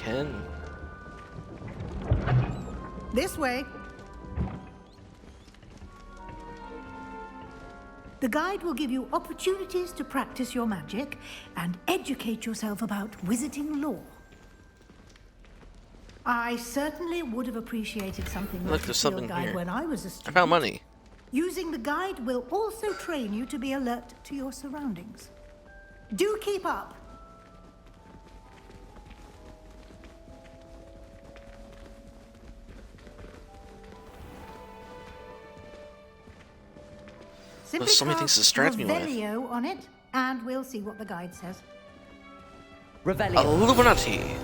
can. This way. The guide will give you opportunities to practice your magic and educate yourself about wizarding lore. I certainly would have appreciated something like a field guide when I was a student. I found money. Using the guide will also train you to be alert to your surroundings. Do keep up. Simply There's so many things to distract me with. Revelio on it, and we'll see what the guide says. Revelio. Illuminati.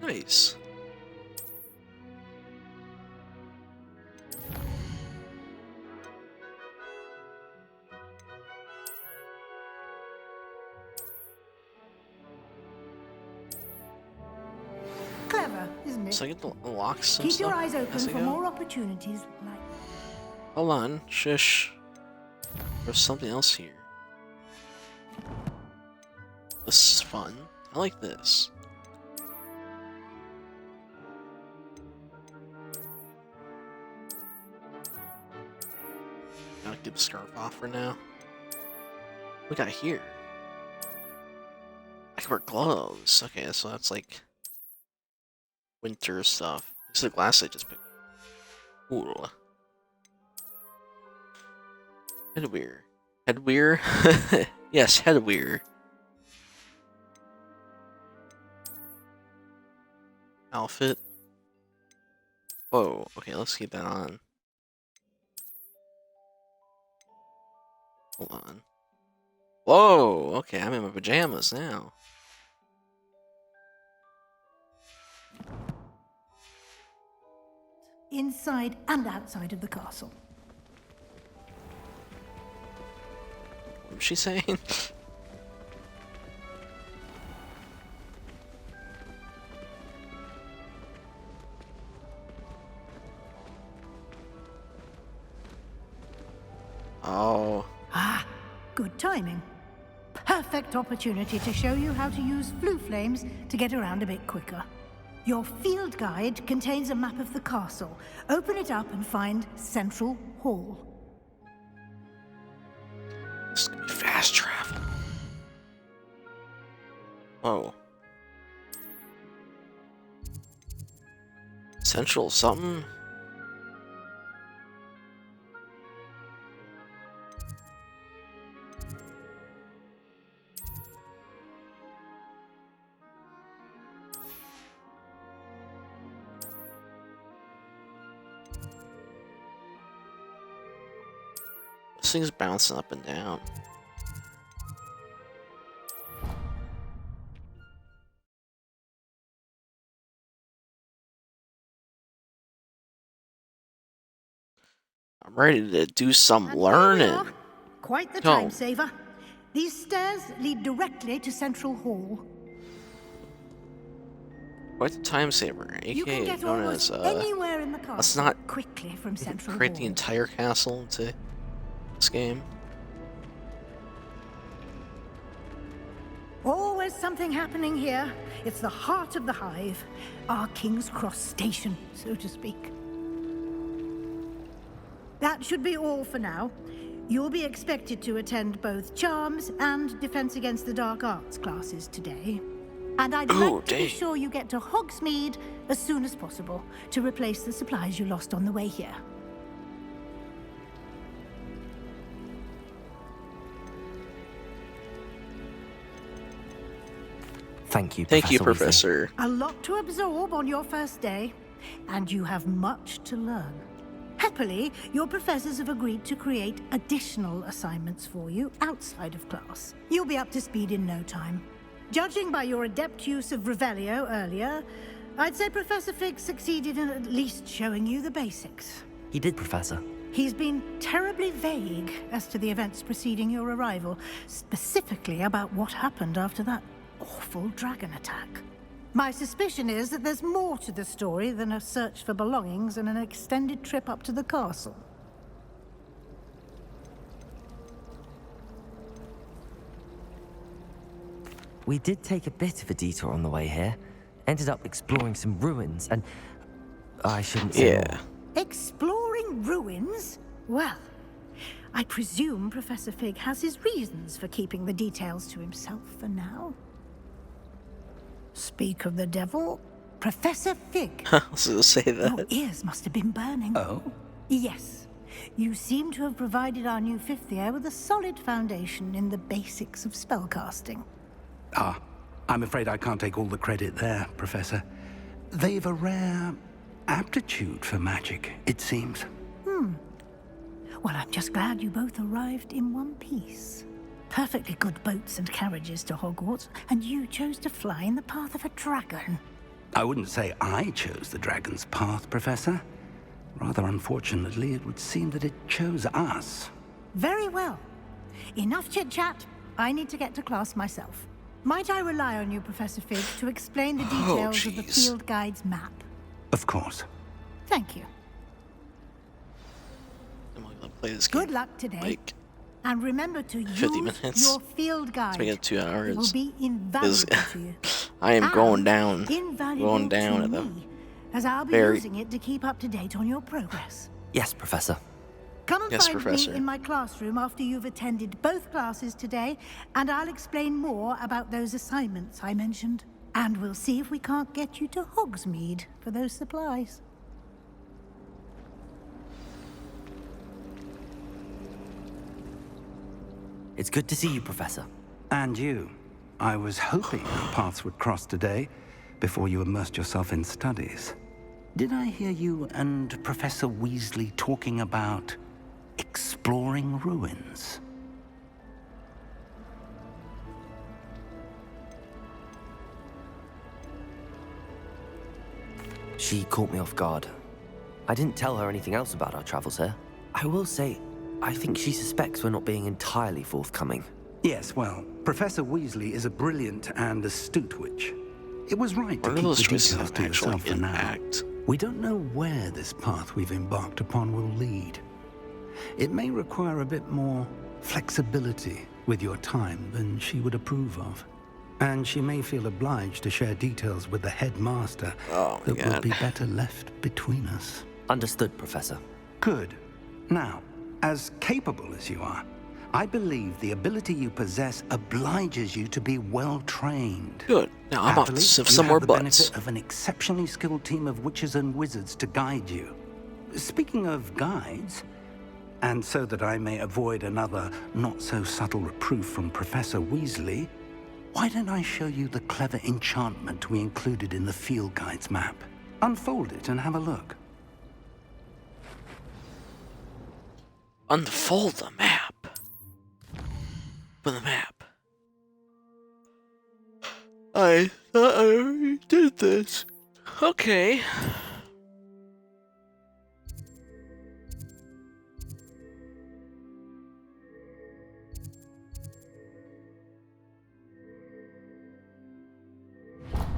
Nice. Clever, isn't it? So I get to unlock some Keep stuff your eyes open as I for go? more opportunities like... Hold on, shush. There's something else here. This is fun. I like this. Gotta get the scarf off for now. What we got here? I can wear gloves. Okay, so that's like winter stuff. This is the glass I just picked. Ooh. Headwear. Headwear? Yes, headwear. Outfit. Whoa, okay, let's keep that on. Hold on. Whoa, okay, I'm in my pajamas now. inside and outside of the castle. What was she saying? Oh. Ah, good timing. Perfect opportunity to show you how to use flue flames to get around a bit quicker. Your field guide contains a map of the castle. Open it up and find Central Hall. This is gonna be fast travel. Oh. Central something? This thing's bouncing up and down. I'm ready to do some And here we learning. are. Quite the time saver. These stairs lead directly to Central Hall. Quite the time saver, You can aka get known almost as anywhere in the castle let's not quickly from Central create Hall. the entire castle into this game. Always something happening here. It's the heart of the hive, our King's Cross station, so to speak. That should be all for now. You'll be expected to attend both Charms and Defense Against the Dark Arts classes today. And I'd like to be sure you get to Hogsmeade as soon as possible to replace the supplies you lost on the way here. Thank you, Thank you, Professor Weasley. Professor. A lot to absorb on your first day, and you have much to learn. Happily, your professors have agreed to create additional assignments for you outside of class. You'll be up to speed in no time. Judging by your adept use of Revelio earlier, I'd say Professor Fig succeeded in at least showing you the basics. He did, Professor. He's been terribly vague as to the events preceding your arrival, specifically about what happened after that awful dragon attack. My suspicion is that there's more to the story than a search for belongings and an extended trip up to the castle. We did take a bit of a detour on the way here. Ended up exploring some ruins and... I shouldn't say more. Exploring ruins? Well, I presume Professor Fig has his reasons for keeping the details to himself for now. Speak of the devil, Professor Fig. I was gonna say that. Your ears must have been burning. Oh? Yes. You seem to have provided our new fifth year with a solid foundation in the basics of spellcasting. Ah, I'm afraid I can't take all the credit there, Professor. They've a rare aptitude for magic, it seems. Well, I'm just glad you both arrived in one piece. Perfectly good boats and carriages to Hogwarts, and you chose to fly in the path of a dragon. I wouldn't say I chose the dragon's path, Professor. Rather unfortunately, it would seem that it chose us. Very well. Enough chit-chat. I need to get to class myself. Might I rely on you, Professor Fig, to explain the details of the jeez. field guide's map? Of course. Thank you. I'm gonna play this game. Good luck today. Like, And remember to 50 use minutes. your field guide. let's make it 2 It will hours. be invaluable to you. I am And going down. invaluable Going down to at the me, as I'll be very- using it to keep up to date on your progress. Yes, Professor. Come and Yes, find Professor. me in my classroom after you've attended both classes today, and I'll explain more about those assignments I mentioned. And we'll see if we can't get you to Hogsmeade for those supplies. It's good to see you, Professor. And you. I was hoping our paths would cross today, before you immersed yourself in studies. Did I hear you and Professor Weasley talking about exploring ruins? She caught me off guard. I didn't tell her anything else about our travels here. I will say, I think she suspects we're not being entirely forthcoming. Yes, well, Professor Weasley is a brilliant and astute witch. It was right to What are keep the those choices details that to actually yourself for now. impact? We don't know where this path we've embarked upon will lead. It may require a bit more flexibility with your time than she would approve of. And she may feel obliged to share details with the headmaster Oh my that will God. be better left between us. Understood, Professor. Good. Now, as capable as you are, I believe the ability you possess obliges you to be well-trained. Good. Now I'm off to Happily, sniff you some have more the butts. benefit of an exceptionally skilled team of witches and wizards to guide you. Speaking of guides, and so that I may avoid another not-so-subtle reproof from Professor Weasley, why don't I show you the clever enchantment we included in the field guide's map? Unfold it and have a look. Unfold the map. For the map. I thought I already did this. Okay.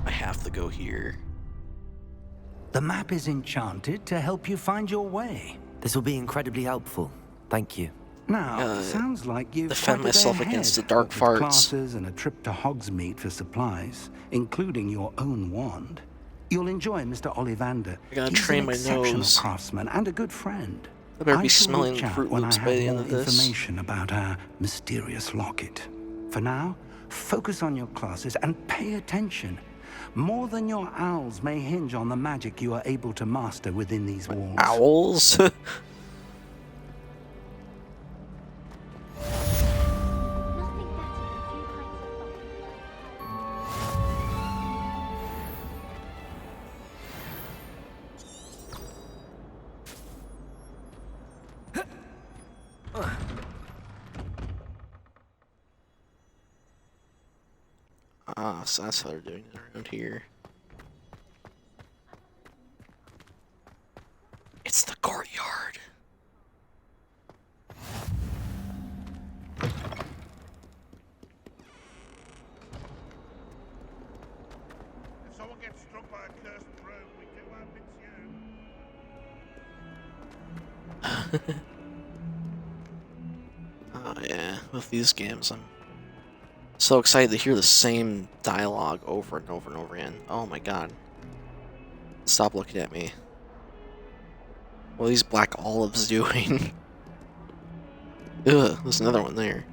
I have to go here. The map is enchanted to help you find your way. This will be incredibly helpful. Thank you. Now, sounds like you've defend quite a day myself ahead, against the dark what with farts. classes and a trip to Hogsmeade for supplies, including your own wand. You'll enjoy Mr. Ollivander. I gotta He's train an my exceptional nose. craftsman and a good friend. I better be shall smelling reach out Fruit when Loops I by have the end more of this. information about our mysterious locket. For now, focus on your classes and pay attention. More than your owls may hinge on the magic you are able to master within these walls. Owls? Ah, so that's how they're doing it around here. It's the courtyard. get struck by a cursed broom, we do hope it's you. Oh yeah, with these games, I'm so excited to hear the same dialogue over and over and over again. Oh my god. Stop looking at me. What are these black olives doing? Ugh, there's another one there.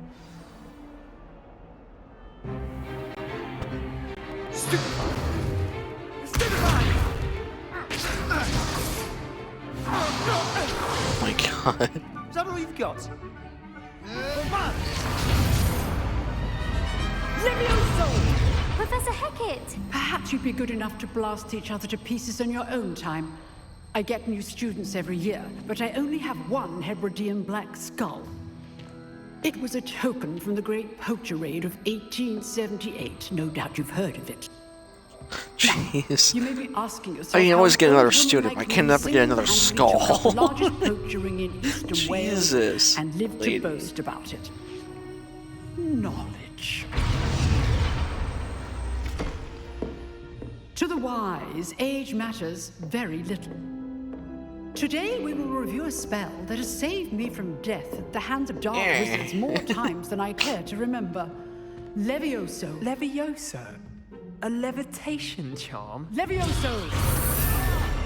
Oh my god. Is that all you've got? Professor Hecat! Perhaps you'd be good enough to blast each other to pieces in your own time. I get new students every year, but I only have one Hebridean black skull. It was a token from the Great Poacher Raid of 1878. No doubt you've heard of it. Jeez. You may be asking yourself, I can always get another how a woman student, like I can me never get another single-handedly took skull. up the largest poacher ring in Eastern Wales Jesus, and lived lady. to boast about it. Knowledge. To the wise, age matters very little. Today we will review a spell that has saved me from death at the hands of dark wizards more times than I care to remember. Levioso. Levioso? A levitation charm? Levioso!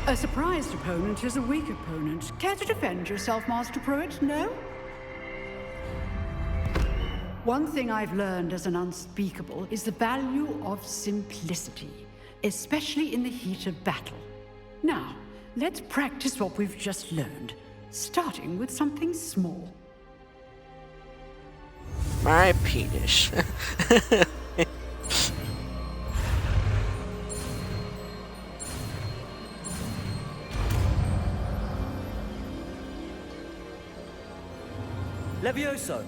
A surprised opponent is a weak opponent. Care to defend yourself, Master Pruitt? No? One thing I've learned as an unspeakable is the value of simplicity, especially in the heat of battle. Now, let's practice what we've just learned, starting with something small. My penis. Levioso!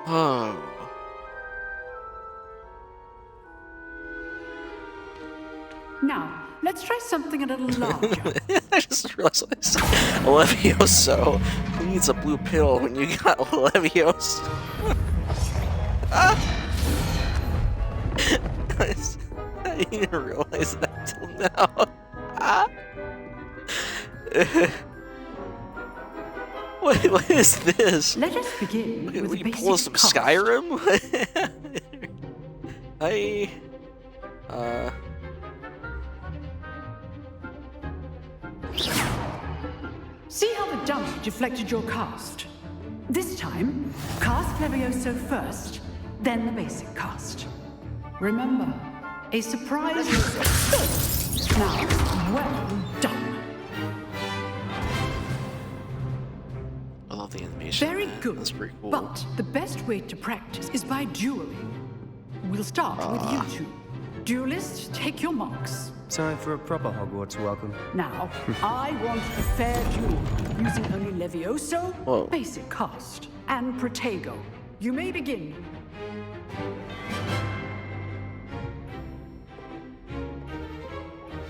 Oh. Now, let's try something a little larger. I just realized what I said. Levioso. Who needs a blue pill when you got Levioso? I didn't realize that till now. What is this? Let us begin What, with will a you basic pull us some cast. Skyrim? See how the dummy deflected your cast? This time, cast Levioso first, then the basic cast. Remember, a surprise visit. Now, well done. I love the animation. Very man. good. That's pretty cool. But the best way to practice is by dueling. We'll start with you two. Duelists, take your marks. Time for a proper Hogwarts welcome. Now, I want a fair duel, using only Levioso, Whoa. basic cast, and Protego. You may begin.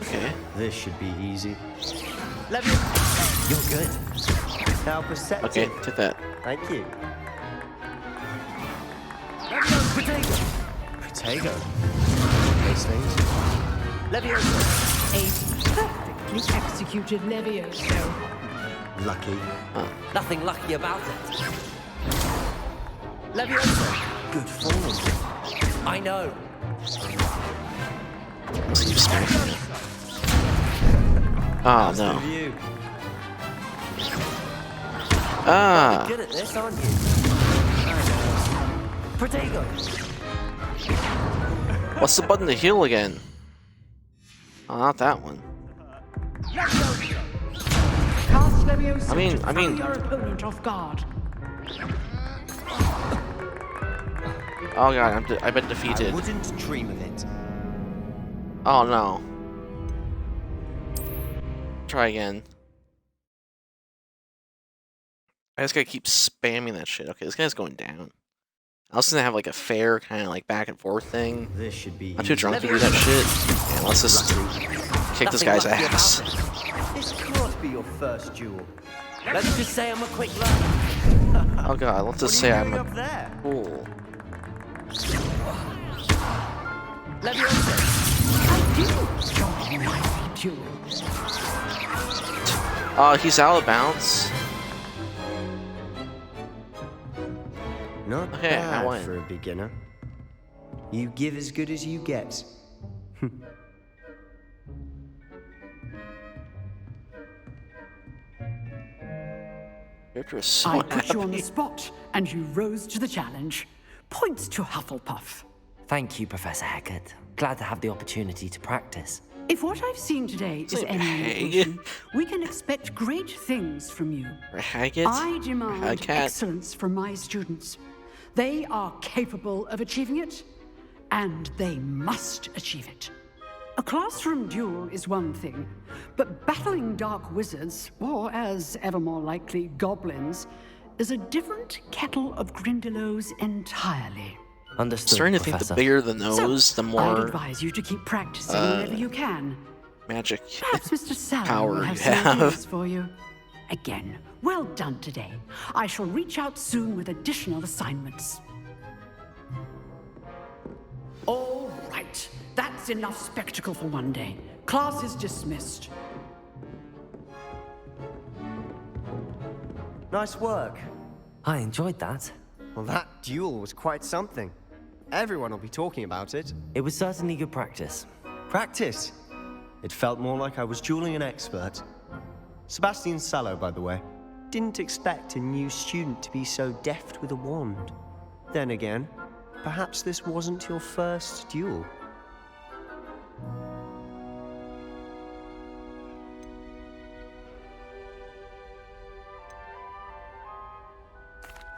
Okay. This should be easy. Levioso! You're good. How perceptive. Okay, take that. Thank you. Levioso! Potato! Protego. Those things. Levioso! A perfectly executed Levioso. Lucky. Nothing lucky about it. Levioso! Good form. I know. Let's keep smacking it. Ah, no. You. Ah! Good at this, aren't you? Protego! What's the button to heal again? Oh, not that one. Cast Levioso I mean- to I mean- throw your opponent off guard. Oh god, I've been I defeated. wouldn't dream of it. Oh no. Try again. I just gotta keep spamming that shit. Okay, this guy's going down. I was gonna have like a fair kind of like back and forth thing. This should be I'm too easy. drunk to do that shit. And let's just kick this Nothing guy's lucky about ass. it. This can't be your first duel. Let's just say I'm a quick learner. Oh god, let's just What say are you I'm doing a up there? fool. Leviosa! I do enjoy a lively duel. He's out of bounds. Not Okay, I bad win. for a beginner. You give as good as you get. Character is so I put you on the happy. spot, and you rose to the challenge. Points to Hufflepuff. Thank you, Professor Hecat. Glad to have the opportunity to practice. If what I've seen today is like any Hag. indication, we can expect great things from you. Haggett? I demand Hagcat? excellence from my students. They are capable of achieving it, and they must achieve it. A classroom duel is one thing, but battling dark wizards, or as ever more likely, goblins, is a different kettle of Grindylows entirely. Understood, Starting to think the Professor. bigger the nose, the I'd more advise you to keep practicing whenever you can. magic Perhaps Mr. Sallow power will you have some have. ideas for you. Again, well done today. I shall reach out soon with additional assignments. All right, that's enough spectacle for one day. Class is dismissed. Nice work. I enjoyed that. Well, that duel was quite something. Everyone will be talking about it. It was certainly good practice. Practice. It felt more like I was dueling an expert. Sebastian Sallow, by the way. Didn't expect a new student to be so deft with a wand. Then again, perhaps this wasn't your first duel.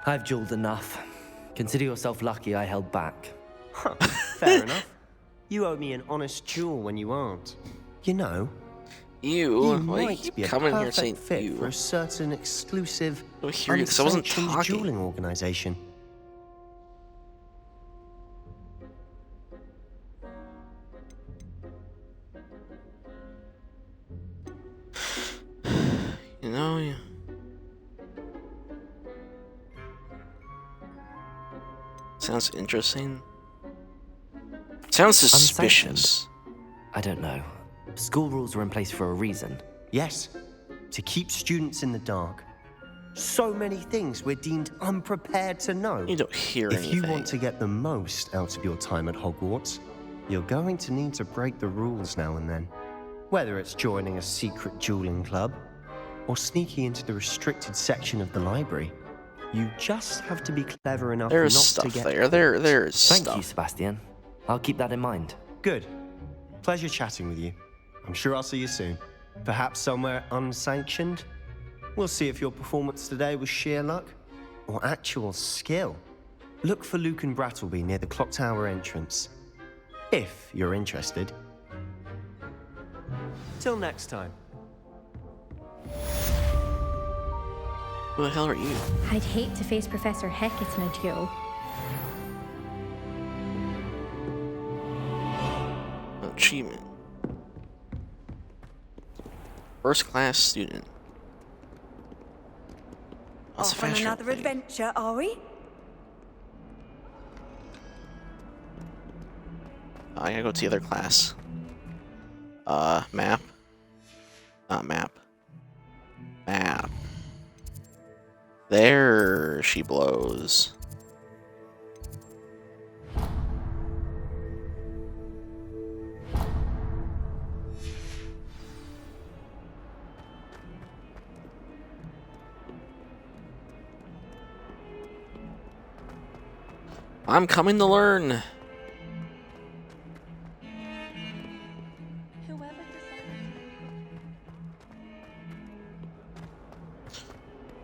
I've dueled enough. Consider yourself lucky I held back. Fair enough. You owe me an honest duel when you aren't. You know, You? you Why do you might keep be a coming here perfect saying fit you? for a certain exclusive, I don't hear you 'cause I wasn't unsanctioned talking. dueling organization. You know, sounds interesting. Sounds suspicious. I don't know. School rules are in place for a reason. Yes, to keep students in the dark. So many things we're deemed unprepared to know. You don't hear If anything. you want to get the most out of your time at Hogwarts, you're going to need to break the rules now and then. Whether it's joining a secret dueling club or sneaking into the restricted section of the library, you just have to be clever enough There's not stuff to get there. There's Thank stuff. you, Sebastian. I'll keep that in mind. Good. Pleasure chatting with you. I'm sure I'll see you soon. Perhaps somewhere unsanctioned? We'll see if your performance today was sheer luck or actual skill. Look for Luke and Brattleby near the clock tower entrance. If you're interested. Till next time. Who the hell are you? I'd hate to face Professor Hecat in a duel. Achievement. First class student. That's a Off on fashion another thing. adventure, are we? I gotta go to the other class. Map. Not map. Map. There she blows. I'm coming to learn.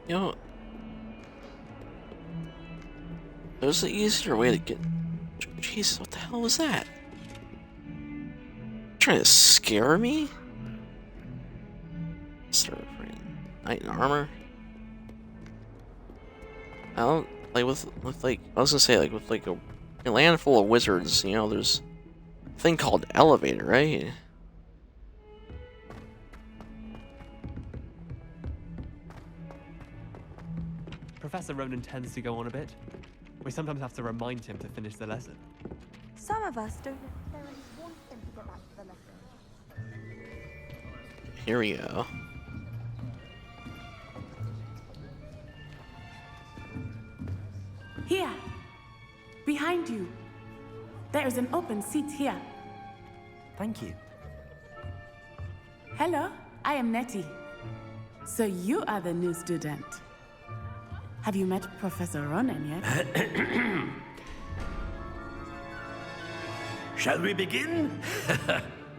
You know, there's an easier way to get. Jesus, what the hell was that? Trying to scare me? Start knight in armor. I don't like with like I was gonna say like with like a land full of wizards. You know, there's a thing called elevator, right? Professor Ronan tends to go on a bit. We sometimes have to remind him to finish the lesson. Some of us don't necessarily Here we go. Here, behind you. There is an open seat here. Thank you. Hello, I am Nettie. So you are the new student. Have you met Professor Ronan yet? Shall we begin?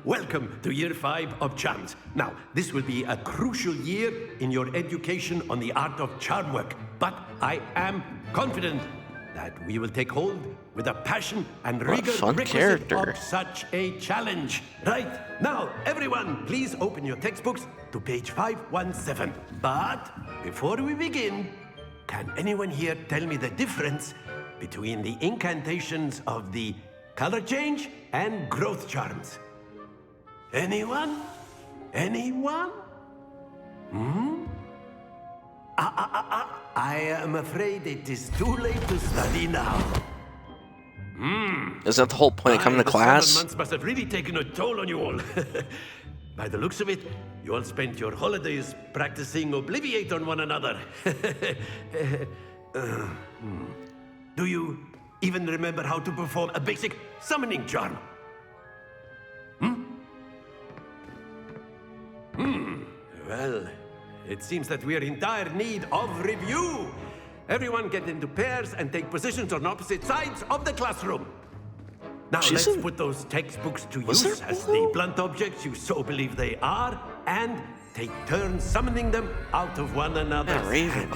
Welcome to Year 5 of Charms. Now, this will be a crucial year in your education on the art of charm work, but I am confident that we will take hold with a passion and rigor requisite of such a challenge. Right, now, everyone, please open your textbooks to page 517. But before we begin, can anyone here tell me the difference between the incantations of the color change and growth charms? Anyone? Anyone? I am afraid it is too late to study now. Is that the whole point of coming to The class? 7 months must have really taken a toll on you all. By the looks of it, you all spent your holidays practicing Obliviate on one another. Do you even remember how to perform a basic summoning charm? Well, it seems that we are in dire need of review. Everyone get into pairs and take positions on opposite sides of the classroom. Now let's put those textbooks to use as the blunt objects you so believe they are, and take turns summoning them out of one another's hands.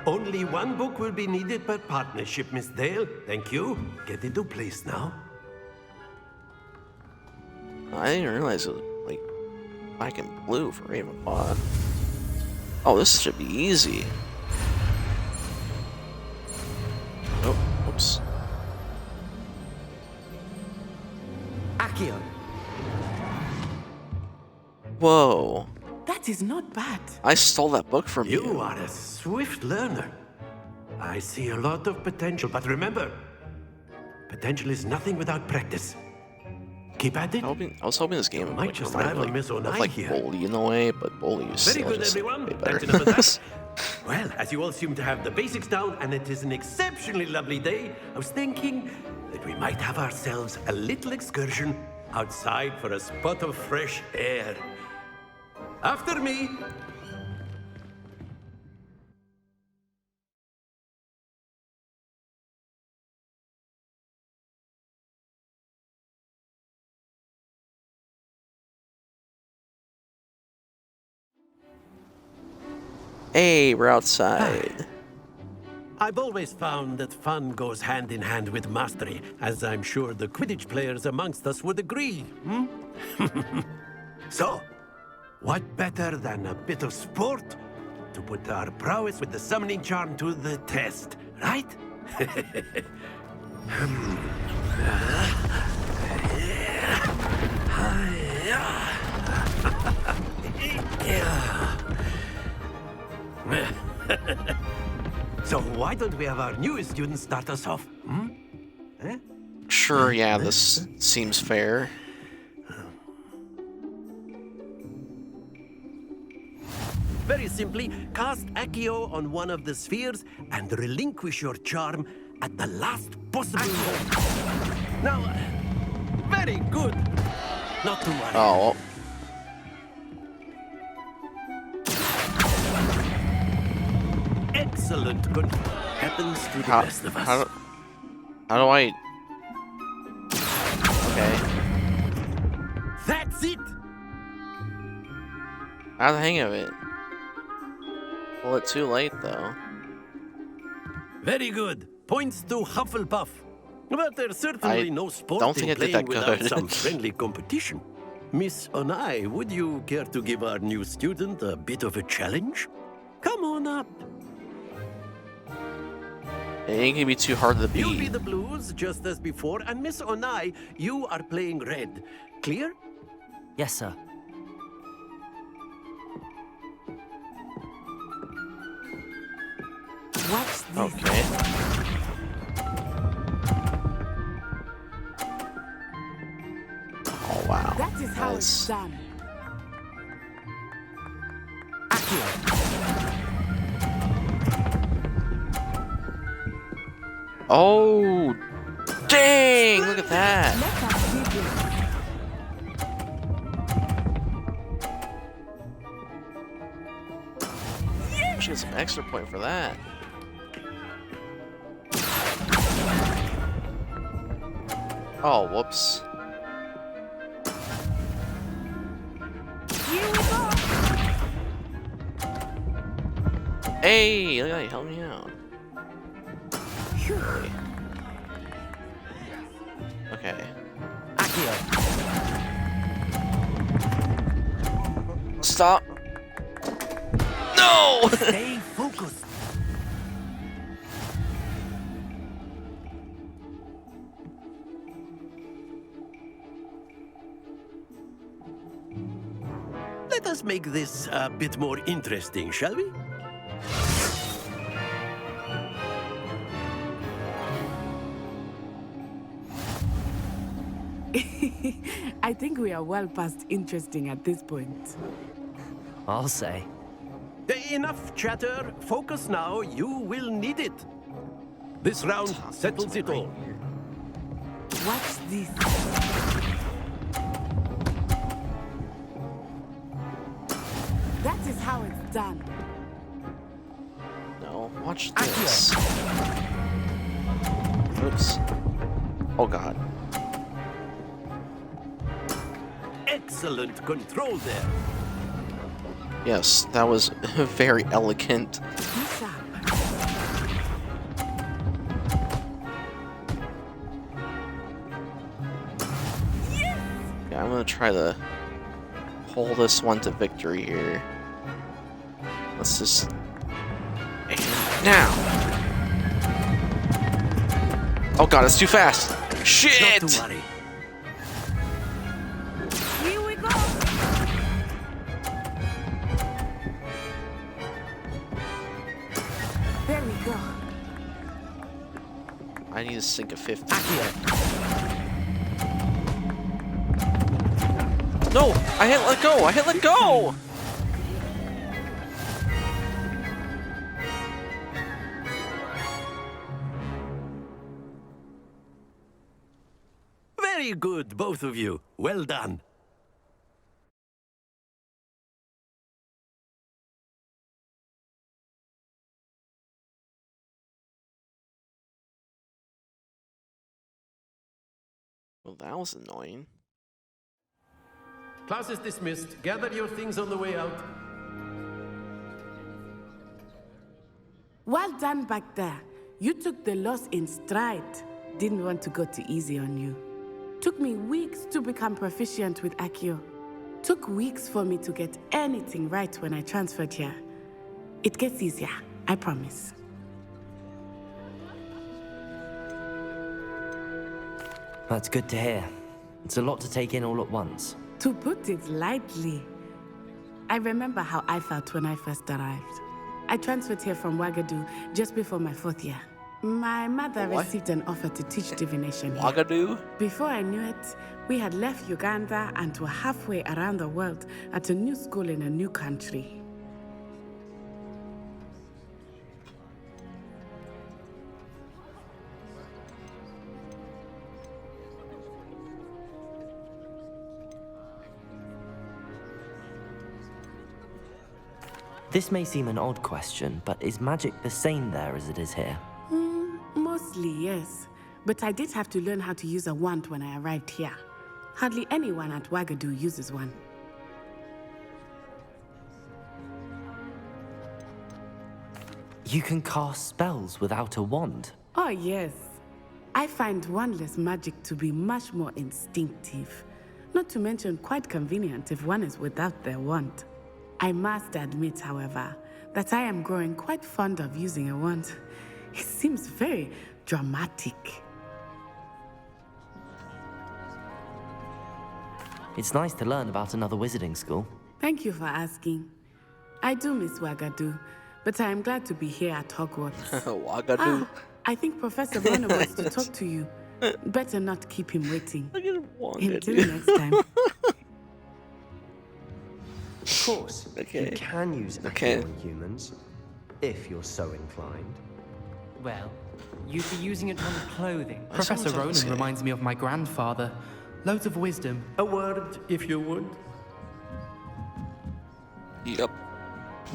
Only one book will be needed per partnership, Miss Dale. Thank you. Get into place now. I didn't realize it was like black and blue for Ravenclaw. Oh, this should be easy. Oh, whoops. Accio. Whoa. That is not bad. I stole that book from you. You are a swift learner. I see a lot of potential, but remember, potential is nothing without practice. Keep at it. I was hoping this game would Might like, just remind rival me Miss of Onai like here. Bully in a way, but Bully is Very still good, just everyone. way better. That's enough of that. Well, as you all seem to have the basics down, and it is an exceptionally lovely day, I was thinking that we might have ourselves a little excursion outside for a spot of fresh air. After me. Hey, we're outside. I've always found that fun goes hand in hand with mastery, as I'm sure the Quidditch players amongst us would agree. So, what better than a bit of sport to put our prowess with the summoning charm to the test, right? So why don't we have our newest student start us off? Sure, yeah, this seems fair. Very simply, cast Accio on one of the spheres and relinquish your charm at the last possible moment. Now, very good. Not to worry. Oh. Excellent. Good. Happens to the best of us. How do I... Okay. That's it. I have the hang of it. Well, it's too late, though. Very good. Points to Hufflepuff. But there's certainly no sport don't think in I did playing that without good. some friendly competition. Miss Onai, would you care to give our new student a bit of a challenge? Come on up. It ain't gonna be too hard to beat. You'll be the blues, just as before, and Miss Onai, you are playing red. Clear? Yes, sir. What's this? Okay. Oh, wow. That is how it's done. Oh, dang! Look at that. Should get some extra point for that. Oh, whoops. Hey, look at that, help me out. Okay. Stop. No! Stay focused. Let us make this a bit more interesting, shall we? I think we are well past interesting at this point. I'll say. Enough chatter. Focus now. You will need it. This round settles it all. Watch this. That is how it's done. No, watch this. Oops. Oh god. Excellent control there. Yes, that was very elegant. Yeah, I'm gonna try to pull this one to victory here. Let's just... And now! Oh god, it's too fast! Shit! Not to worry. Here we go. There we go. I need to sink a 50. No! I hit let go! I hit let go! Very good, both of you. Well done. Well, that was annoying. Class is dismissed. Gather your things on the way out. Well done back there. You took the loss in stride. Didn't want to go too easy on you. Took me weeks to become proficient with Accio. Took weeks for me to get anything right when I transferred here. It gets easier, I promise. That's good to hear. It's a lot to take in all at once. To put it lightly, I remember how I felt when I first arrived. I transferred here from Ouagadougou just before my 4th year. My mother received an offer to teach divination here. Ouagadougou? Before I knew it, we had left Uganda and were halfway around the world at a new school in a new country. This may seem an odd question, but is magic the same there as it is here? Mostly, yes. But I did have to learn how to use a wand when I arrived here. Hardly anyone at Ouagadougou uses one. You can cast spells without a wand? Oh, yes. I find wandless magic to be much more instinctive. Not to mention quite convenient if one is without their wand. I must admit, however, that I am growing quite fond of using a wand. It seems very dramatic. It's nice to learn about another wizarding school. Thank you for asking. I do miss Ouagadougou, but I am glad to be here at Hogwarts. Ouagadougou? I think Professor Bono wants to talk to you. Better not keep him waiting. Look at Until next time. Of course, Okay. you can use Okay. Accio on humans, if you're so inclined. Well, you'd be using it on clothing. Why Professor someone Ronan say- reminds me of my grandfather. Loads of wisdom. A word, if you would. Yep.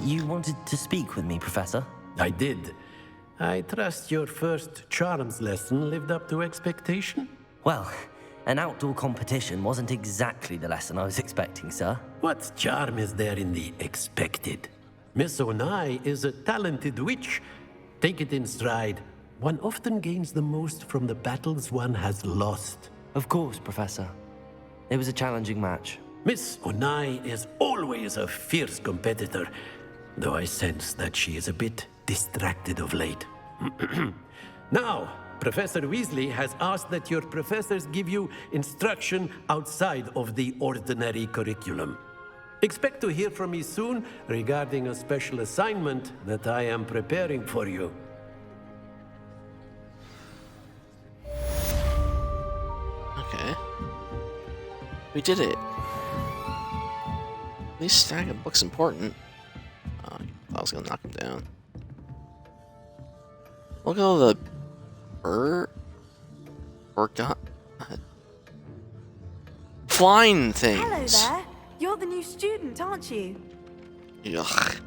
You wanted to speak with me, Professor? I did. I trust your first charms lesson lived up to expectation. Well, an outdoor competition wasn't exactly the lesson I was expecting, sir. What charm is there in the expected? Miss Onai is a talented witch. Take it in stride. One often gains the most from the battles one has lost. Of course, Professor. It was a challenging match. Miss Onai is always a fierce competitor, though I sense that she is a bit distracted of late. Now, Professor Weasley has asked that your professors give you instruction outside of the ordinary curriculum. Expect to hear from me soon regarding a special assignment that I am preparing for you. Okay. We did it. These stack of books important. Oh, I was gonna knock him down. Look at all the flying things. Hello there. You're the new student, aren't you? Yuck.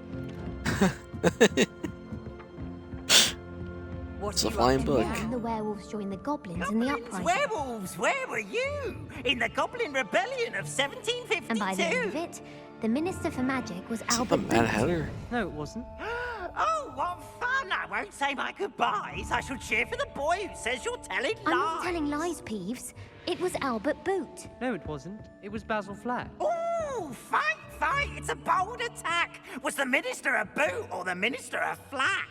What It's a are you flying up to book. now? The werewolves joined the goblins in the uprising. Werewolves, where were you? In the Goblin Rebellion of 1752. And by the end of it, the Minister for Magic was Is it the Albert Mad Booth. Hatter? No, it wasn't. Oh, what fun! I won't say my goodbyes. I shall cheer for the boy who says you're telling I'm lies. not telling lies, Peeves. It was Albert Boot. No, it wasn't. It was Basil Flack. Ooh, fight, fight! It's a bold attack. Was the Minister a boot or the Minister a flack?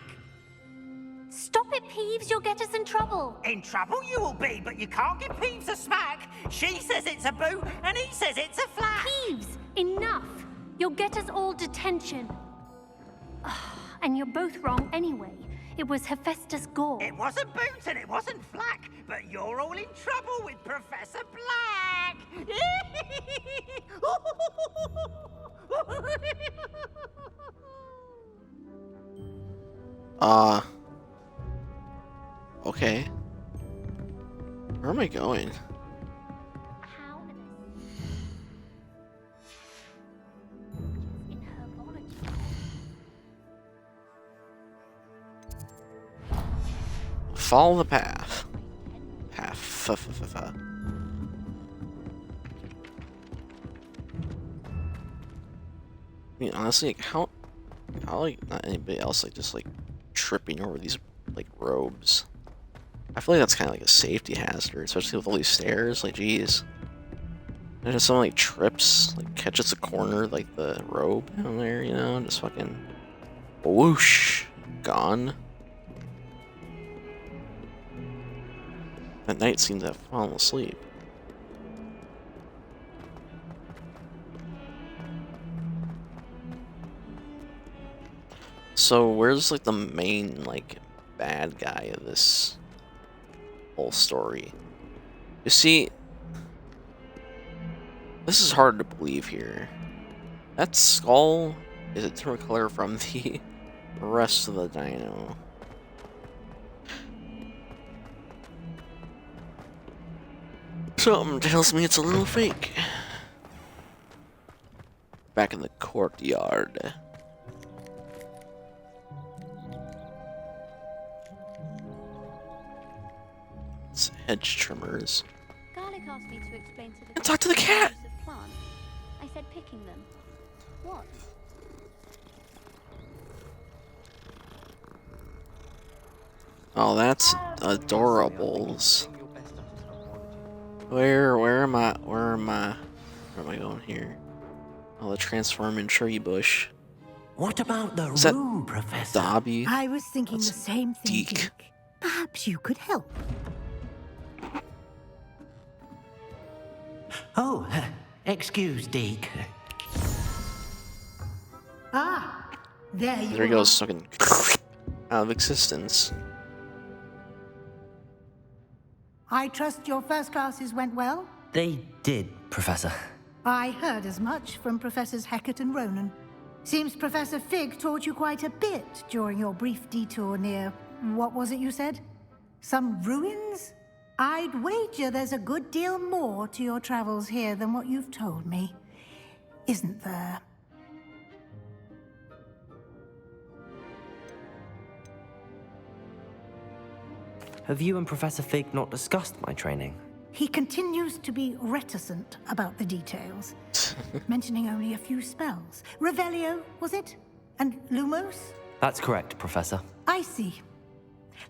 Stop it, Peeves. You'll get us in trouble. In trouble you will be, but you can't give Peeves a smack. She says it's a boot and he says it's a flack. Peeves, enough. You'll get us all detention. And you're both wrong anyway. It was Hephaestus Gore. It wasn't boot and it wasn't flack, but you're all in trouble with Professor Black. Okay. Where am I going? How in herbology. Follow the path. I mean, honestly, like, how like not anybody else like just like tripping over these like robes? I feel like that's kind of like a safety hazard, especially with all these stairs. Like, geez, and if someone like trips, like catches a corner, like the robe down there, you know, and just fucking whoosh, gone. That knight seems to have fallen asleep. So where's like the main like bad guy of this whole story? You see, this is hard to believe here. That skull is a different color from the rest of the dino. Something tells me it's a little fake. Back in the courtyard. It's hedge trimmers. Garlic asked me to explain to the And talk to the cat. use of plants. I said picking them. What? Oh, that's adorables. Where am I going here? Oh, the transforming tree bush. What about the Is that room, Professor? Dobby? I was thinking That's the same thing, Deke. Deke. Perhaps you could help. Oh, excuse, Deke. Ah, there you There he are. goes, fucking out of existence. I trust your first classes went well? They did, Professor. I heard as much from Professors Hecat and Ronan. Seems Professor Fig taught you quite a bit during your brief detour near... what was it you said? Some ruins? I'd wager there's a good deal more to your travels here than what you've told me. Isn't there? Have you and Professor Fig not discussed my training? He continues to be reticent about the details, mentioning only a few spells. Revelio, was it? And Lumos? That's correct, Professor. I see.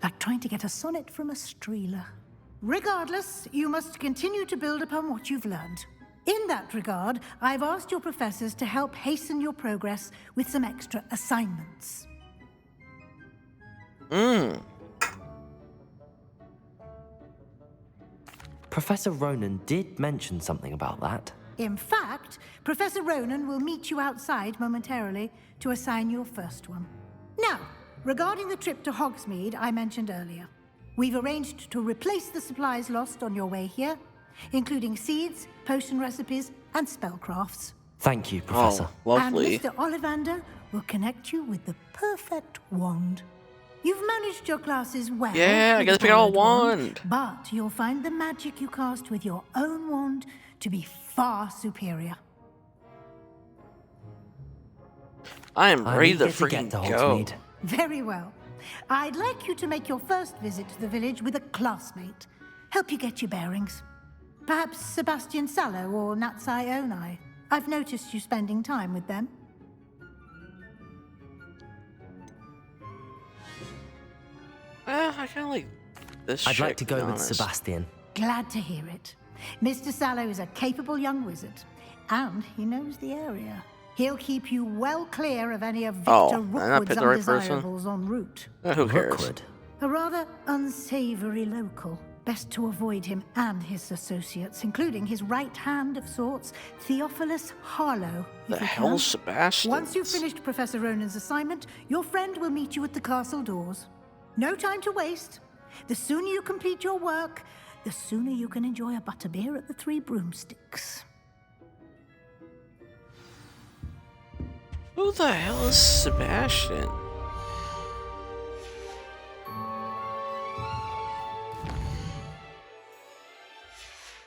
Like trying to get a sonnet from a streeler. Regardless, you must continue to build upon what you've learned. In that regard, I've asked your professors to help hasten your progress with some extra assignments. Professor Ronan did mention something about that. In fact, Professor Ronan will meet you outside momentarily to assign your first one. Now, regarding the trip to Hogsmeade I mentioned earlier, we've arranged to replace the supplies lost on your way here, including seeds, potion recipes, and spellcrafts. Thank you, Professor. Oh, lovely. And Mr. Ollivander will connect you with the perfect wand. You've managed your classes well. Yeah, I gotta pick out a wand. But you'll find the magic you cast with your own wand to be far superior. I am ready to get freaking to go. Hogsmeade. Very well. I'd like you to make your first visit to the village with a classmate. Help you get your bearings. Perhaps Sebastian Sallow or Natsai Onai. I've noticed you spending time with them. I kind of like this I'd like chick, to be go with honest. Sebastian. Glad to hear it. Mr. Sallow is a capable young wizard, and he knows the area. He'll keep you well clear of any of Victor Oh, I'm not Rookwood's picking the right person? undesirables en route. Who cares? Rookwood. A rather unsavory local. Best to avoid him and his associates, including his right hand of sorts, Theophilus Harlow. The if you hell, can. Sebastian? Once you've finished Professor Ronan's assignment, your friend will meet you at the castle doors. No time to waste. The sooner you complete your work, the sooner you can enjoy a butterbeer at the Three Broomsticks. Who the hell is Sebastian?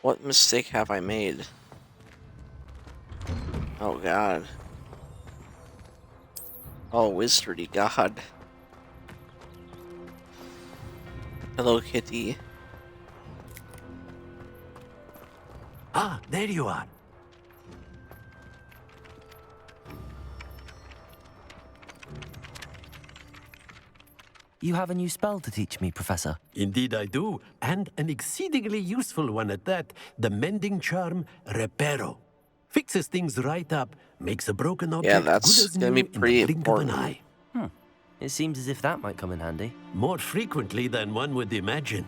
What mistake have I made? Oh god. Oh, wizardy god. Hello, Kitty. Ah, there you are. You have a new spell to teach me, Professor. Indeed I do, and an exceedingly useful one at that. The mending charm, Reparo. Fixes things right up, makes a broken object that's good as gonna new be pretty in the blink of an important. eye. It seems as if that might come in handy. More frequently than one would imagine.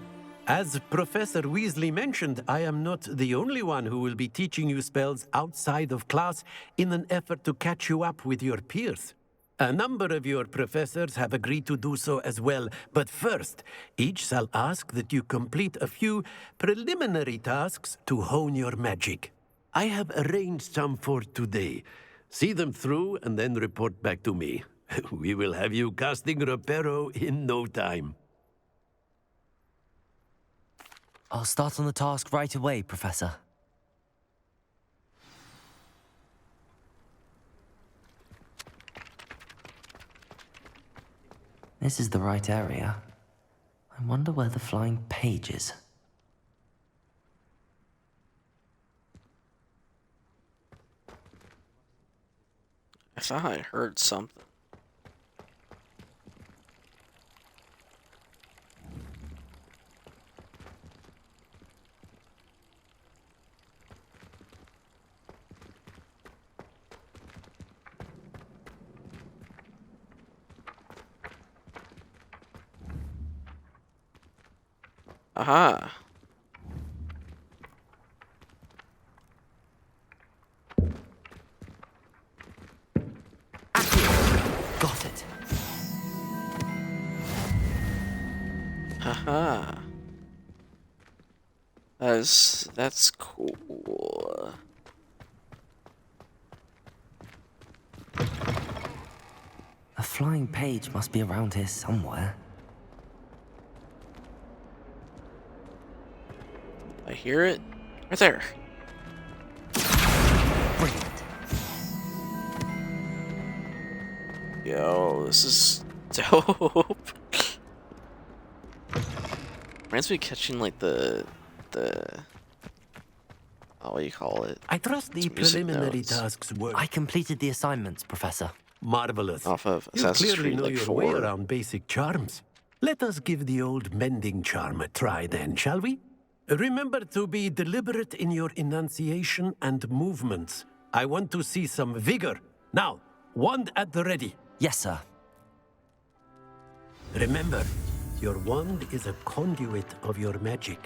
As Professor Weasley mentioned, I am not the only one who will be teaching you spells outside of class in an effort to catch you up with your peers. A number of your professors have agreed to do so as well, but first, each shall ask that you complete a few preliminary tasks to hone your magic. I have arranged some for today. See them through and then report back to me. We will have you casting Reparo in no time. I'll start on the task right away, Professor. This is the right area. I wonder where the flying page is. I thought I heard something. Aha. Got it. Haha. That's cool. A flying page must be around here somewhere. I hear it. Right there. Brilliant. Yo, this is dope. Reminds me of catching like the oh, what do you call it? I trust the It's music preliminary notes. tasks were I completed the assignments, Professor. marvelous. Off of You Assassin's clearly Creed know like your way 4. around basic charms. Let us give the old mending charm a try then, shall we? Remember to be deliberate in your enunciation and movements. I want to see some vigor. Now, wand at the ready. Yes, sir. Remember, your wand is a conduit of your magic.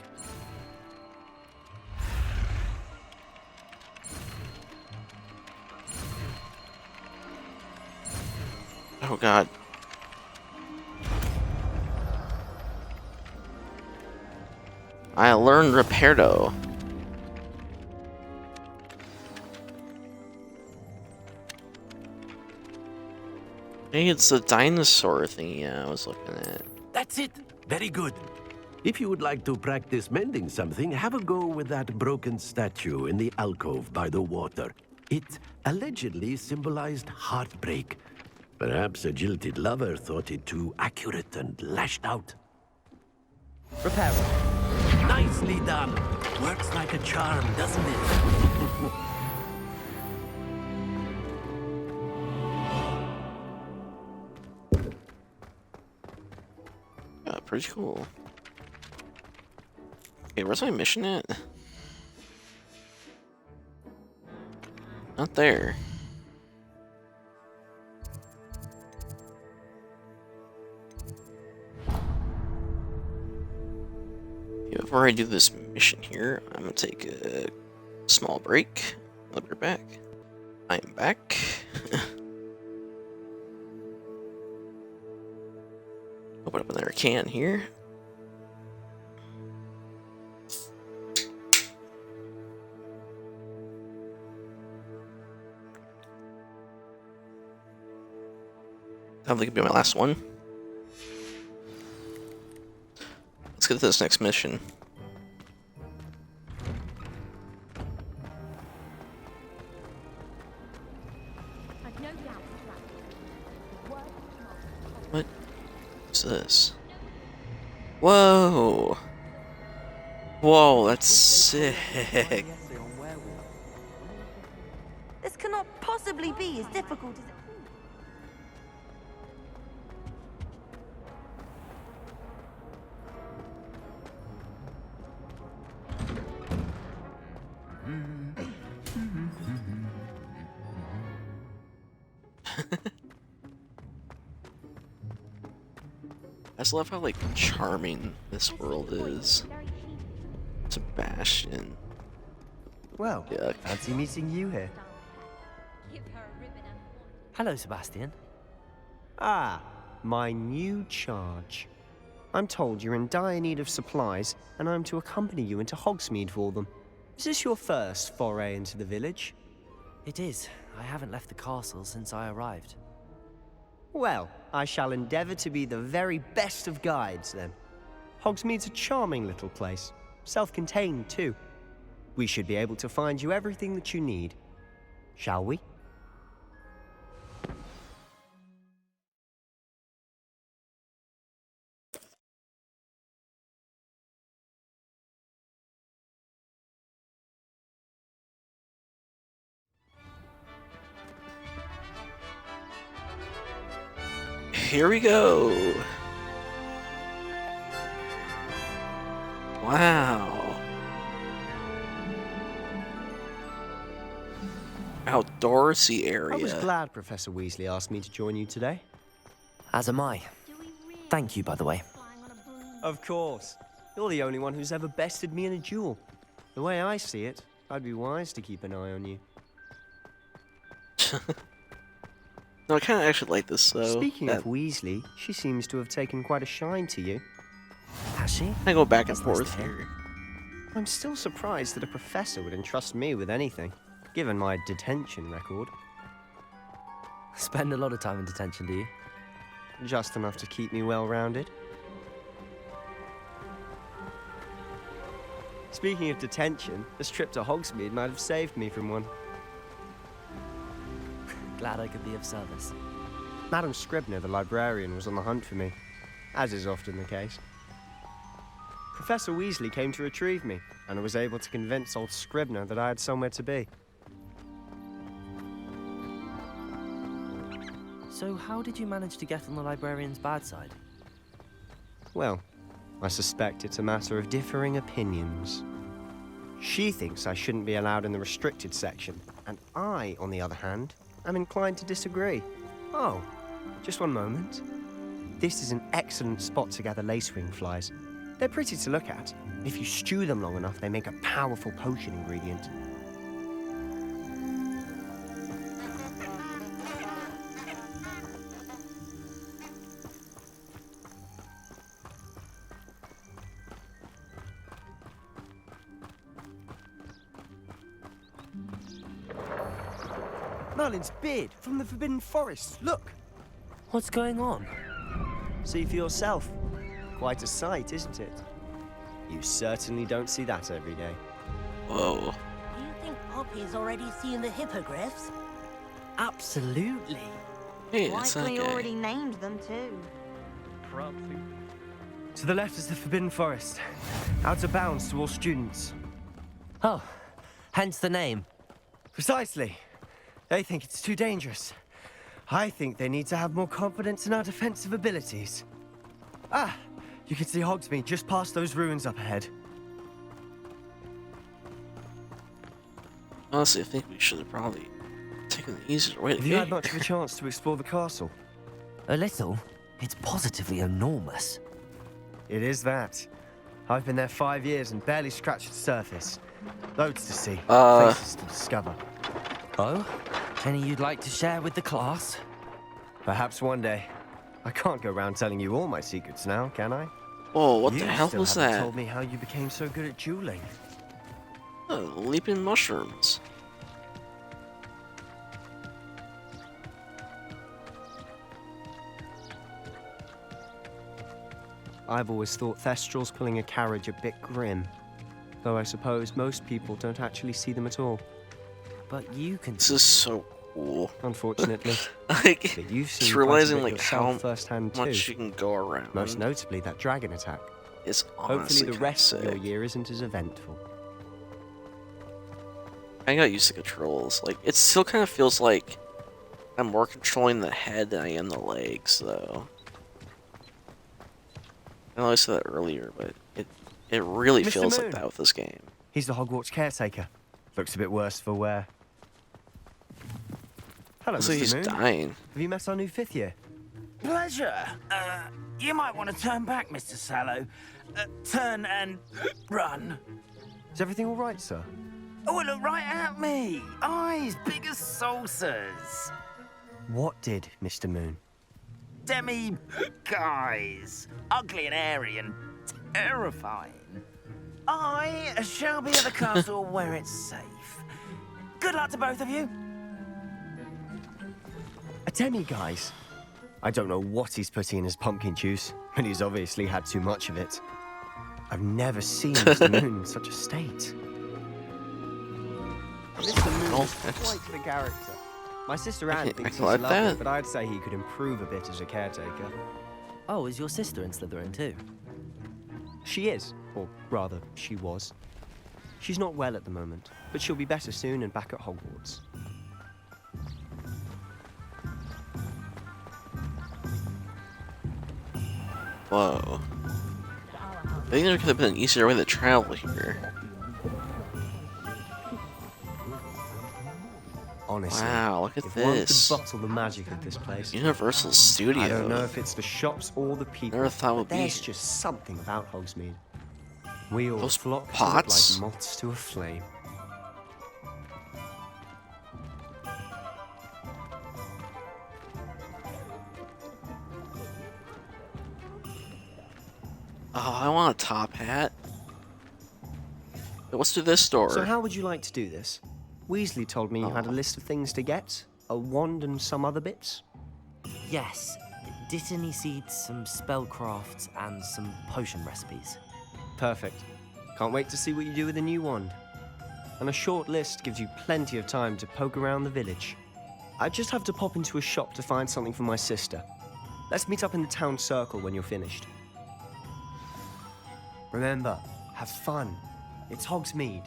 Oh god. I learned Reperto. Hey, it's the dinosaur thingy I was looking at. That's it. Very good. If you would like to practice mending something, have a go with that broken statue in the alcove by the water. It allegedly symbolized heartbreak. Perhaps a jilted lover thought it too accurate and lashed out. Repair it. Nicely done. Works like a charm, doesn't it? Yeah, pretty cool. Okay, where's my mission at? Not there. Before I do this mission here, I'm gonna take a small break. I'll be right back. I'm back. Open up another can here. I think it'll be my last one. Let's get to this next mission. What is this? Whoa! Whoa, that's sick. This cannot possibly be as difficult as it. I just love how like charming this world is. Sebastian. Well, Yuck. fancy meeting you here. Hello, Sebastian. Ah, my new charge. I'm told you're in dire need of supplies, and I'm to accompany you into Hogsmeade for them. Is this your first foray into the village? It is. I haven't left the castle since I arrived. Well, I shall endeavour to be the very best of guides, then. Hogsmeade's a charming little place. Self-contained, too. We should be able to find you everything that you need. Shall we? Here we go. Wow. Outdoorsy area. I was glad Professor Weasley asked me to join you today. As am I. Thank you, by the way. Of course. You're the only one who's ever bested me in a duel. The way I see it, I'd be wise to keep an eye on you. No, I kind of actually like this, though. Speaking of Weasley, she seems to have taken quite a shine to you. Has she? I go back and That's nice forth to hear. here. I'm still surprised that a professor would entrust me with anything, given my detention record. Spend a lot of time in detention, do you? just enough to keep me well-rounded. Speaking of detention, this trip to Hogsmeade might have saved me from one. Glad I could be of service. Madam Scribner, the librarian, was on the hunt for me, as is often the case. Professor Weasley came to retrieve me, and I was able to convince old Scribner that I had somewhere to be. So how did you manage to get on the librarian's bad side? Well, I suspect it's a matter of differing opinions. She thinks I shouldn't be allowed in the restricted section, and I, on the other hand, am inclined to disagree. Oh, just one moment. This is an excellent spot to gather lacewing flies. They're pretty to look at. If you stew them long enough, they make a powerful potion ingredient. Merlin's beard from the Forbidden Forest. Look! What's going on? See for yourself. Quite a sight, isn't it? You certainly don't see that every day. Whoa. Do you think Poppy's already seen the hippogriffs? Absolutely. Hey, that's not Likely gay. already named them too. To the left is the Forbidden Forest. Out of bounds to all students. Oh, hence the name. Precisely. They think it's too dangerous. I think they need to have more confidence in our defensive abilities. Ah, you can see Hogsmeade just past those ruins up ahead. Honestly, I think we should have probably taken the easier way to Have get you had here. much of a chance to explore the castle? A little. It's positively enormous. It is that. I've been there 5 years and barely scratched the surface. Loads to see, places to discover. Oh? Any you'd like to share with the class? Perhaps one day. I can't go around telling you all my secrets now, can I? Whoa, what you the hell still was haven't that? told me how you became so good at dueling. Oh, leaping mushrooms. I've always thought Thestrals pulling a carriage a bit grim. Though I suppose most people don't actually see them at all. But you can... This is so cool. Unfortunately. Like, But you've seen just quite a realizing bit like yourself how firsthand much too. you can go around. Most notably that dragon attack. It's Hopefully honestly the kinda rest of your sick. year isn't as eventful. I got used to controls. Like, it still kind of feels like I'm more controlling the head than I am the legs, though. I know I said that earlier, but it really Mr. feels Moon. like that with this game. He's the Hogwarts caretaker. Looks a bit worse for wear. Hello, Looks like Mr. he's Moon. dying. Have you met our new 5th year? Pleasure. You might want to turn back, Mr. Sallow. Turn and run. Is everything all right, sir? Oh, look right at me. Eyes big as saucers. What did, Mr. Moon? Demi guys. Ugly and airy and terrifying. I shall be at the castle where it's safe. Good luck to both of you. A demi-guise? I don't know what he's putting in his pumpkin juice, but he's obviously had too much of it. I've never seen Mr. Moon in such a state. Mr. Moon is quite the character. My sister Anne thinks he's like lovely, that. but I'd say he could improve a bit as a caretaker. Oh, is your sister in Slytherin too? She is, or rather, she was. She's not well at the moment, but she'll be better soon and back at Hogwarts. Whoa. I think there could have been an easier way to travel here. Honestly, Wow, look at if this. one could bottle the magic of this place. Universal Studio. I don't know if it's the shops or the people. Never thought it would but be there's here. just something about Hogsmeade. We all Those flock to it pots? like moths to a flame. Oh, I want a top hat. Wait, let's do this door. So how would you like to do this? Weasley told me you had a list of things to get, a wand and some other bits. Yes. Dittany seeds, some spellcrafts, and some potion recipes. Perfect. Can't wait to see what you do with the new wand. And a short list gives you plenty of time to poke around the village. I just have to pop into a shop to find something for my sister. Let's meet up in the town circle when you're finished. Remember, have fun. It's Hogsmeade.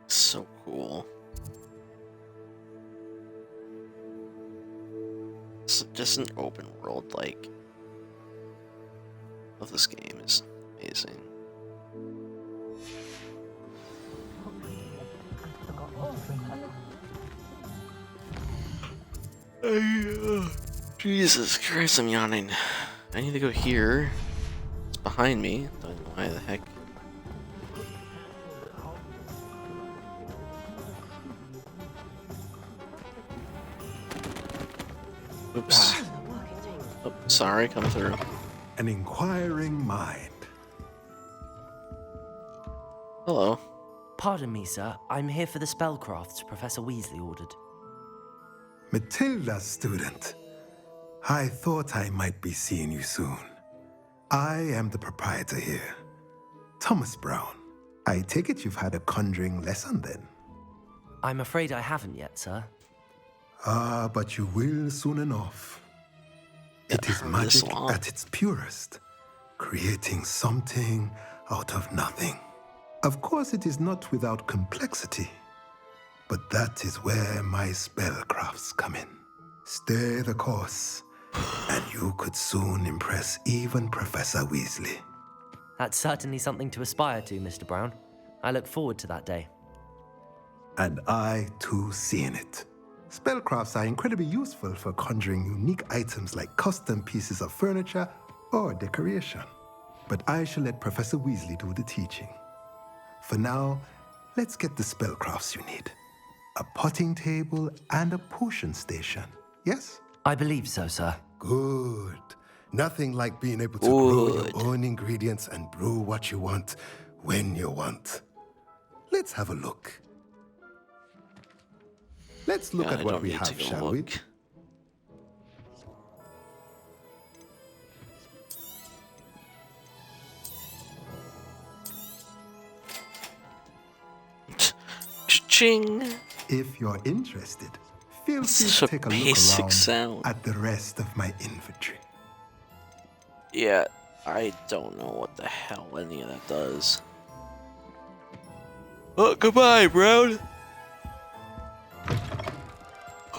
So cool. So just an open world like of this game is amazing. Jesus Christ, I'm yawning. I need to go here. It's behind me. Don't know why the heck. Oops. Oh, sorry, come through. An inquiring mind. Hello. Pardon me, sir. I'm here for the spellcrafts Professor Weasley ordered. Matilda, student. I thought I might be seeing you soon. I am the proprietor here, Thomas Brown. I take it you've had a conjuring lesson then? I'm afraid I haven't yet, sir. Ah, but you will soon enough. It is magic at its purest, creating something out of nothing. Of course, it is not without complexity, but that is where my spellcrafts come in. Stay the course, and you could soon impress even Professor Weasley. That's certainly something to aspire to, Mr. Brown. I look forward to that day. And I, too, seeing it. Spellcrafts are incredibly useful for conjuring unique items like custom pieces of furniture or decoration. But I shall let Professor Weasley do the teaching. For now, let's get the spellcrafts you need. A potting table and a potion station, yes? I believe so, sir. Good. Nothing like being able to grow your own ingredients and brew what you want when you want. Let's have a look. Let's look at what we have, shall we? Ching. If you're interested, feel free to take a look around at the rest of my inventory. Yeah, I don't know what the hell any of that does. Oh, goodbye, Brown.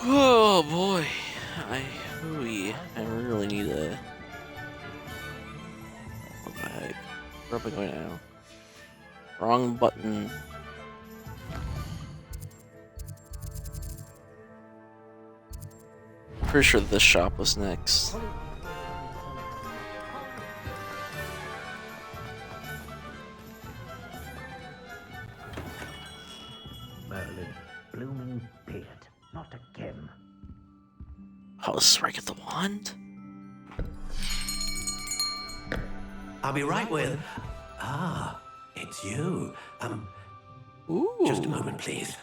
Oh boy, I really need a. Where am I going now? Wrong button. Pretty sure this shop was next. Merlin, blooming beard, not again. Oh, this is where I get the wand? I'll be right with. Ah, it's you. Ooh. Just a moment, please.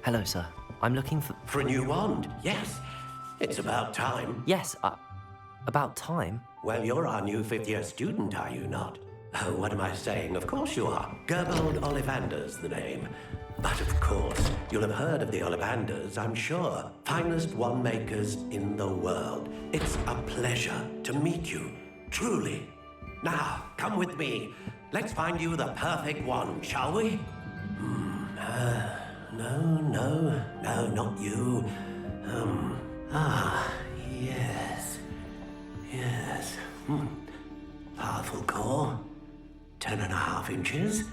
Hello, sir. I'm looking for... For a new wand, yes. It's about time. Yes, about time? Well, you're our new fifth-year student, are you not? Oh, what am I saying? Of course you are. Gerbold Ollivander's the name. But of course, you'll have heard of the Ollivanders, I'm sure. Finest wand makers in the world. It's a pleasure to meet you, truly. Now, come with me. Let's find you the perfect wand, shall we? No, not you. Yes. Powerful core. 10.5 inches.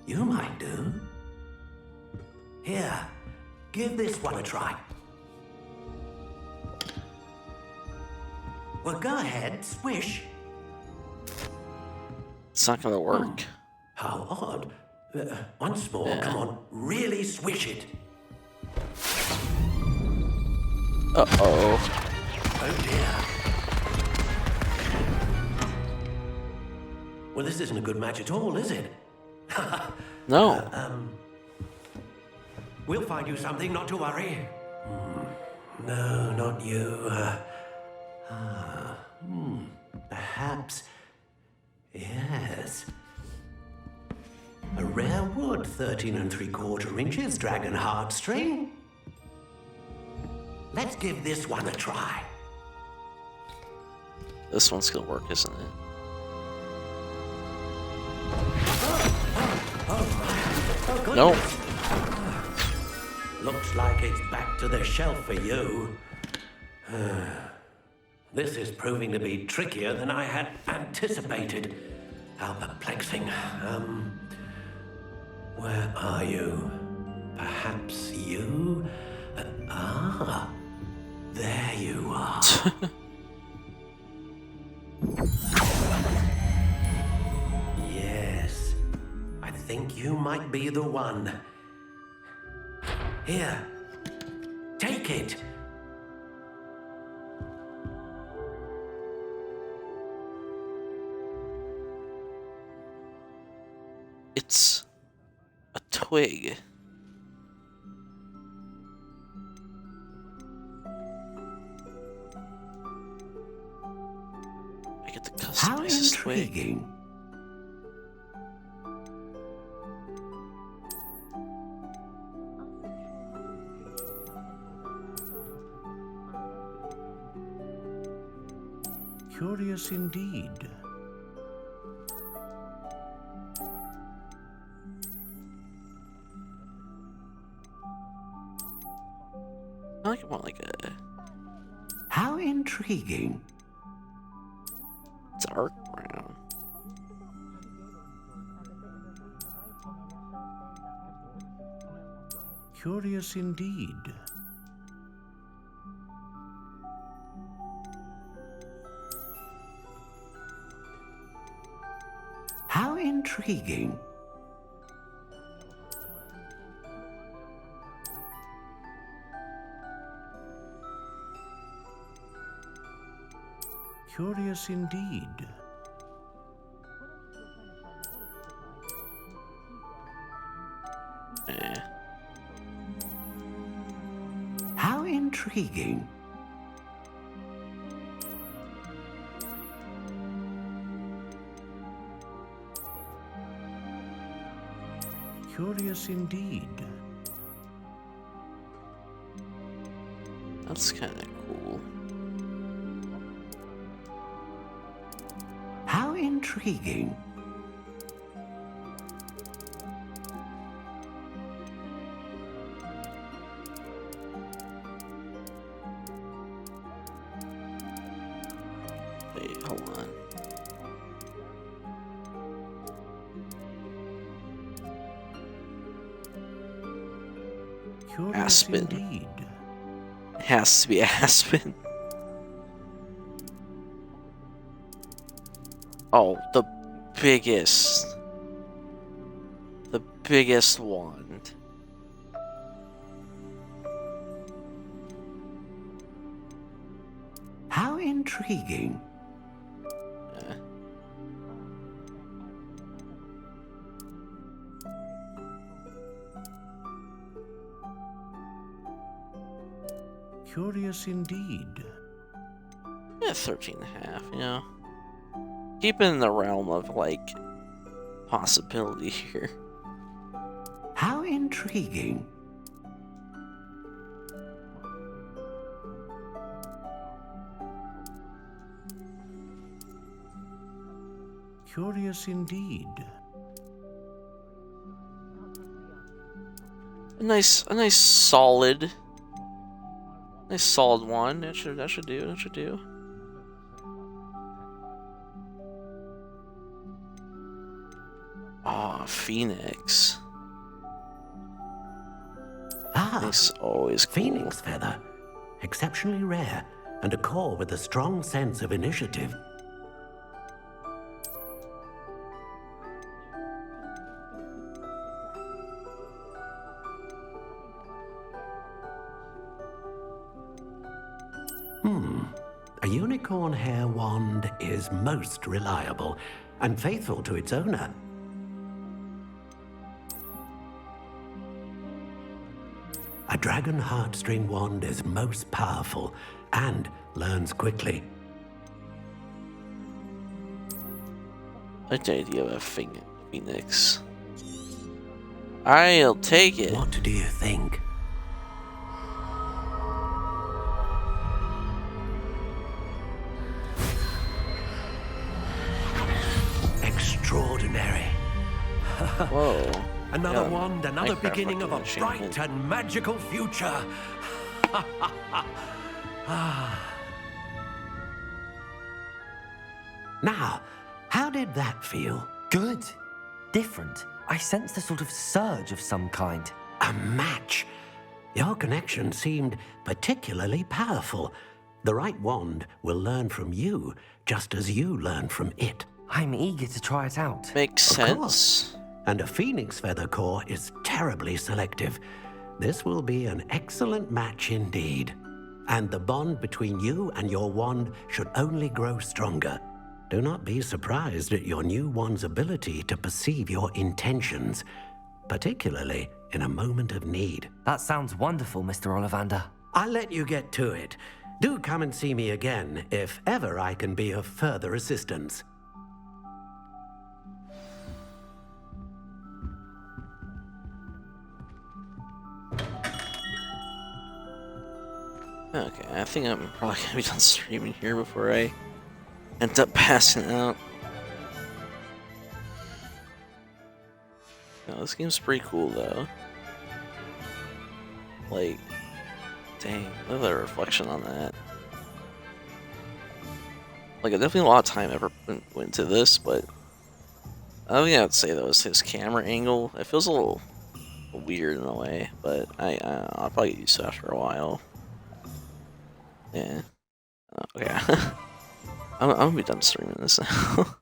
You might do. Here, give this one a try. Well, go ahead, swish. It's not gonna work. How odd. Once more, come on, really swish it. Uh-oh. Oh dear. Well, this isn't a good match at all, is it? No. We'll find you something, not to worry. No, not you. Perhaps. Yes. A rare wood, 13 3/4 inches, dragon heartstring. Let's give this one a try. This one's gonna work, isn't it? Oh, Nope. Looks like it's back to the shelf for you. This is proving to be trickier than I had anticipated. How perplexing. Where are you? Perhaps you? There you are. Yes, I think you might be the one. Here, take it. It's a twig. I get to customize this twig. Curious indeed. I like it more like a How intriguing. dark brown. Curious indeed. How intriguing. Curious indeed. How intriguing. Curious indeed. That's kind of cool. How intriguing. Wait, hold on. Curious Aspen. indeed. It has to be Aspen. Oh, the biggest. The biggest wand. How intriguing. Curious indeed. Yeah, 13.5, you know. Keep it in the realm of, like, possibility here. How intriguing. Curious indeed. A nice solid one. That should do. That should do. Ah, Phoenix. It's always cool. Phoenix feather. Exceptionally rare, and a core with a strong sense of initiative. A unicorn hair wand is most reliable, and faithful to its owner. A dragon heartstring wand is most powerful and learns quickly. I like the idea of a phoenix. I'll take it. What do you think? Extraordinary. Whoa. Another wand, another beginning of a bright and magical future. Now, how did that feel? Good. Different. I sensed a sort of surge of some kind. A match. Your connection seemed particularly powerful. The right wand will learn from you, just as you learn from it. I'm eager to try it out. Makes sense. And a phoenix feather core is terribly selective. This will be an excellent match indeed. And the bond between you and your wand should only grow stronger. Do not be surprised at your new wand's ability to perceive your intentions, particularly in a moment of need. That sounds wonderful, Mr. Ollivander. I'll let you get to it. Do come and see me again if ever I can be of further assistance. Okay, I think I'm probably gonna be done streaming here before I end up passing out. No, this game's pretty cool though. Like, dang, look at the reflection on that. Like, definitely a lot of time ever went into this, but I don't think I'd say though is his camera angle. It feels a little weird in a way, but I'll probably get used to it after a while. Yeah. Okay. I'm gonna be done streaming this now.